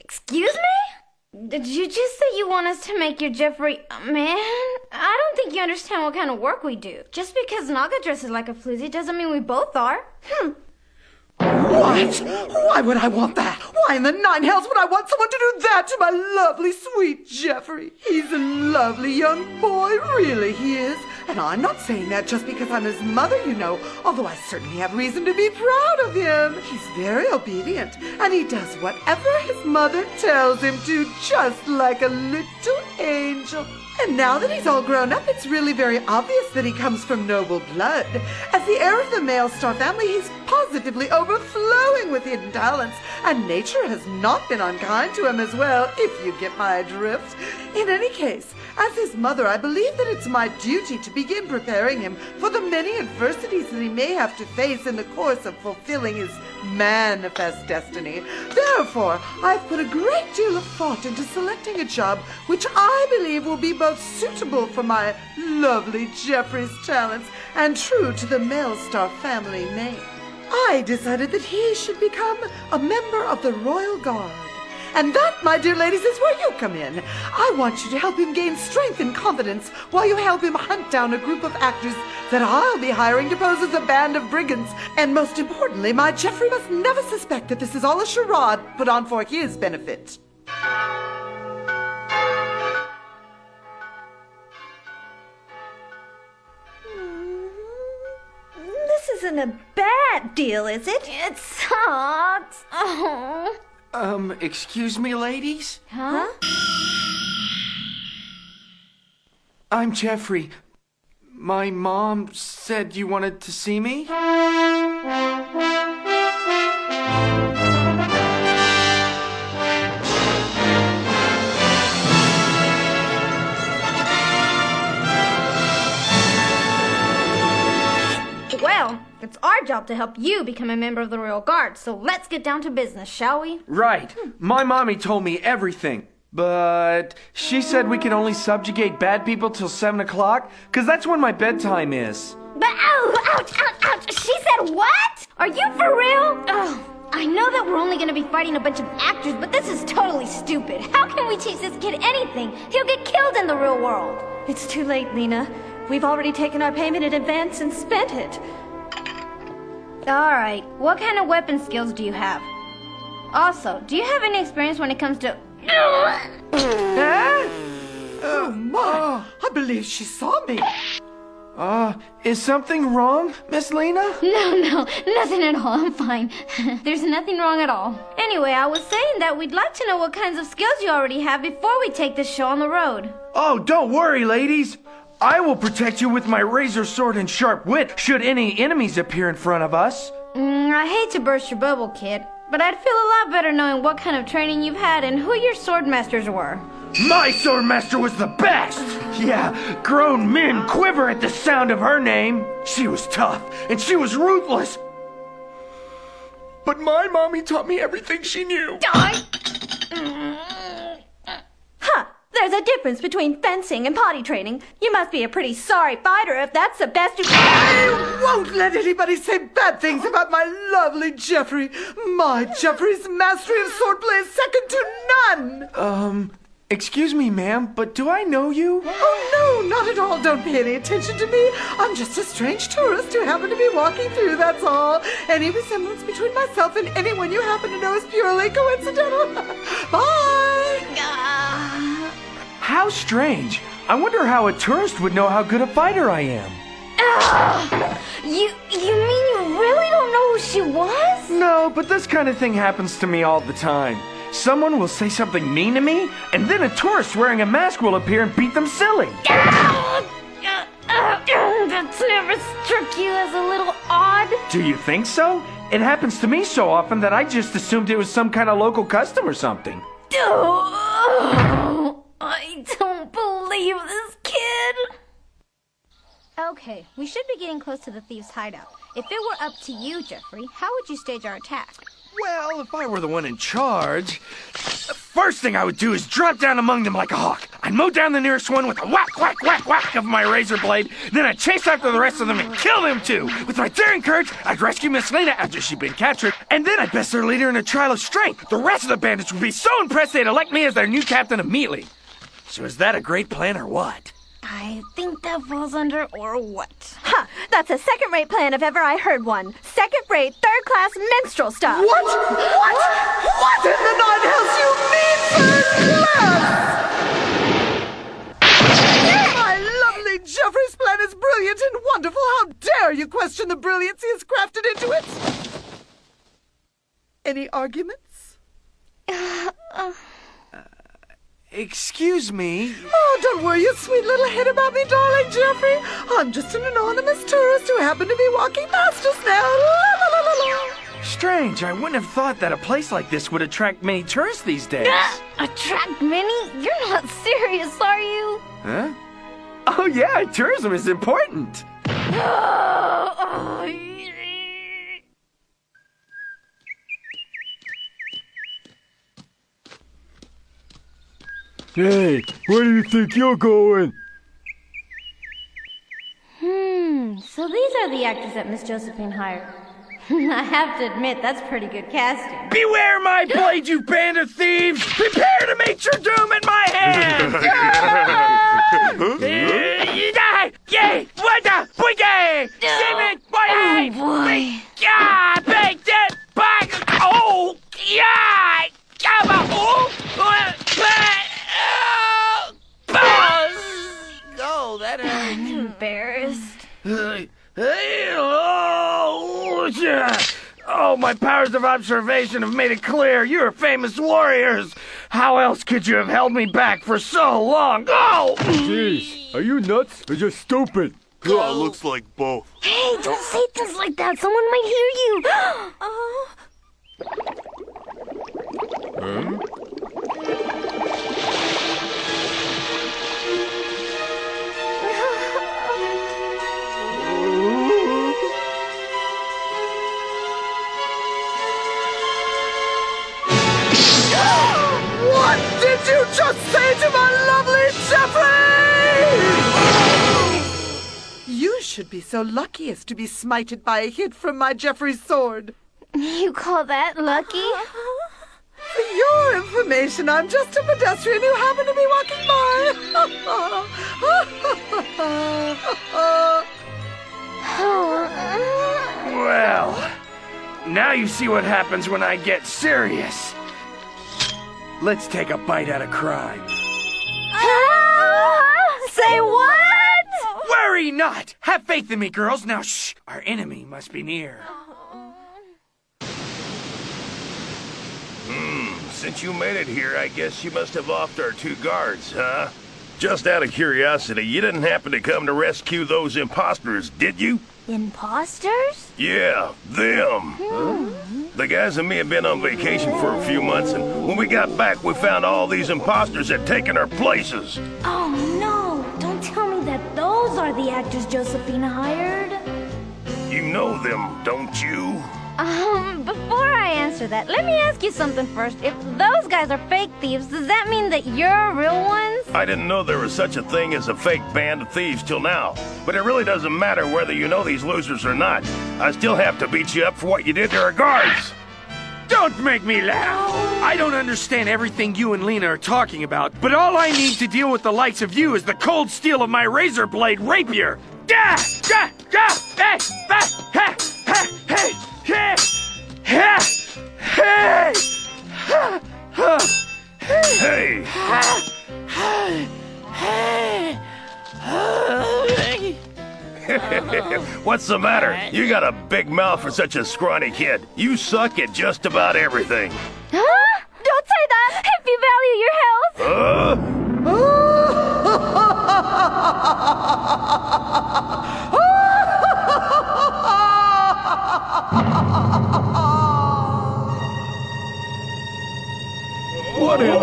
Excuse me? Did you just say you want us to make your Jeffrey a man? I don't think you understand what kind of work we do. Just because Naga dresses like a floozy doesn't mean we both are. What? Why would I want that? Why in the nine hells would I want someone to do that to my lovely, sweet Jeffrey? He's a lovely young boy, really he is. And I'm not saying that just because I'm his mother, you know, although I certainly have reason to be proud of him. He's very obedient, and he does whatever his mother tells him to, just like a little angel. And now that he's all grown up, it's really very obvious that he comes from noble blood. As the heir of the male star family, he's positively overflowing with hidden talents, and nature has not been unkind to him as well, if you get my drift. In any case, as his mother, I believe that it's my duty to begin preparing him for the many adversities that he may have to face in the course of fulfilling his manifest destiny. Therefore, I've put a great deal of thought into selecting a job which I believe will be both suitable for my lovely Jeffrey's talents and true to the male star family name. I decided that he should become a member of the Royal Guard. And that, my dear ladies, is where you come in. I want you to help him gain strength and confidence while you help him hunt down a group of actors that I'll be hiring to pose as a band of brigands. And most importantly, my Jeffrey must never suspect that this is all a charade put on for his benefit. This isn't a bad deal, is it? It sucks. Oh. Excuse me, ladies? Huh? I'm Jeffrey. My mom said you wanted to see me? Well, it's our job to help you become a member of the Royal Guard, so let's get down to business, shall we? Right. My mommy told me everything. But she said we can only subjugate bad people till 7 o'clock, because that's when my bedtime is. But ouch! She said what? Are you for real? Oh, I know that we're only going to be fighting a bunch of actors, but this is totally stupid. How can we teach this kid anything? He'll get killed in the real world. It's too late, Lena. We've already taken our payment in advance and spent it. Alright, what kind of weapon skills do you have? Also, do you have any experience when it comes to... Oh, my! I believe she saw me. Is something wrong, Miss Lena? No, nothing at all. I'm fine. There's nothing wrong at all. Anyway, I was saying that we'd like to know what kinds of skills you already have before we take this show on the road. Oh, don't worry, ladies. I will protect you with my razor sword and sharp wit should any enemies appear in front of us. I hate to burst your bubble, kid, but I'd feel a lot better knowing what kind of training you've had and who your sword masters were. My swordmaster was the best! Yeah, grown men quiver at the sound of her name. She was tough, and she was ruthless. But my mommy taught me everything she knew. Huh! There's a difference between fencing and potty training. You must be a pretty sorry fighter if that's the best you... I won't let anybody say bad things about my lovely Jeffrey. My Jeffrey's mastery of swordplay is second to none. Excuse me, ma'am, but do I know you? Oh, no, not at all. Don't pay any attention to me. I'm just a strange tourist who happened to be walking through, that's all. Any resemblance between myself and anyone you happen to know is purely coincidental. Bye! How strange. I wonder how a tourist would know how good a fighter I am. You mean you really don't know who she was? No, but this kind of thing happens to me all the time. Someone will say something mean to me, and then a tourist wearing a mask will appear and beat them silly. That's never struck you as a little odd? Do you think so? It happens to me so often that I just assumed it was some kind of local custom or something. I don't believe this kid. Okay, we should be getting close to the thieves' hideout. If it were up to you, Jeffrey, how would you stage our attack? Well, if I were the one in charge, the first thing I would do is drop down among them like a hawk. I'd mow down the nearest one with a whack, whack, whack, whack of my razor blade. Then I'd chase after the rest of them and kill them too. With my daring courage, I'd rescue Miss Lena after she'd been captured. And then I'd best their leader in a trial of strength. The rest of the bandits would be so impressed they'd elect me as their new captain immediately. So is that a great plan or what? I think that falls under or what? Ha! That's a second-rate plan if ever I heard one. Second-rate, third-class minstrel stuff. What? What in the nine hells you mean first class? My lovely Jeffrey's plan is brilliant and wonderful. How dare you question the brilliance he has crafted into it? Any arguments? Excuse me? Oh, don't worry your sweet little head about me, darling Jeffrey. I'm just an anonymous tourist who happened to be walking past us now. La, la, la, la, la. Strange, I wouldn't have thought that a place like this would attract many tourists these days. Attract many? You're not serious, are you? Huh? Oh yeah, tourism is important. Hey, where do you think you're going? So these are the actors that Miss Josephine hired. I have to admit, that's pretty good casting. Beware my blade, you band of thieves! Prepare to meet your doom in my hand! Yay! What the? Boy! Oh, boy. Yeah! Baked it! Back! Oh! Yeah! Come on! Oh! Oh, that hurt. I'm embarrassed. Oh, my powers of observation have made it clear you're famous warriors. How else could you have held me back for so long? Oh! Jeez, are you nuts or just stupid? Looks like both. Hey, don't say things like that. Someone might hear you. What did you just say to my lovely Jeffrey? You should be so lucky as to be smited by a hit from my Jeffrey's sword. You call that lucky? For your information, I'm just a pedestrian who happened to be walking by. Well, now you see what happens when I get serious. Let's take a bite out of crime. Say what? Worry not! Have faith in me, girls. Now, shh! Our enemy must be near. Since you made it here, I guess you must have offed our 2 guards, huh? Just out of curiosity, you didn't happen to come to rescue those imposters, did you? Imposters? Yeah, them. The guys and me had been on vacation for a few months, and when we got back, we found all these imposters had taken our places. Oh, no. Don't tell me that those are the actors Josephine hired. You know them, don't you? Before I answer that, let me ask you something first. If those guys are fake thieves, does that mean that you're real ones? I didn't know there was such a thing as a fake band of thieves till now. But it really doesn't matter whether you know these losers or not. I still have to beat you up for what you did to our guards. Don't make me laugh! I don't understand everything you and Lena are talking about, but all I need to deal with the likes of you is the cold steel of my razor blade rapier! Hey! What's the matter? You got a big mouth for such a scrawny kid. You suck at just about everything. Huh? Don't say that! If you value your health! What in the...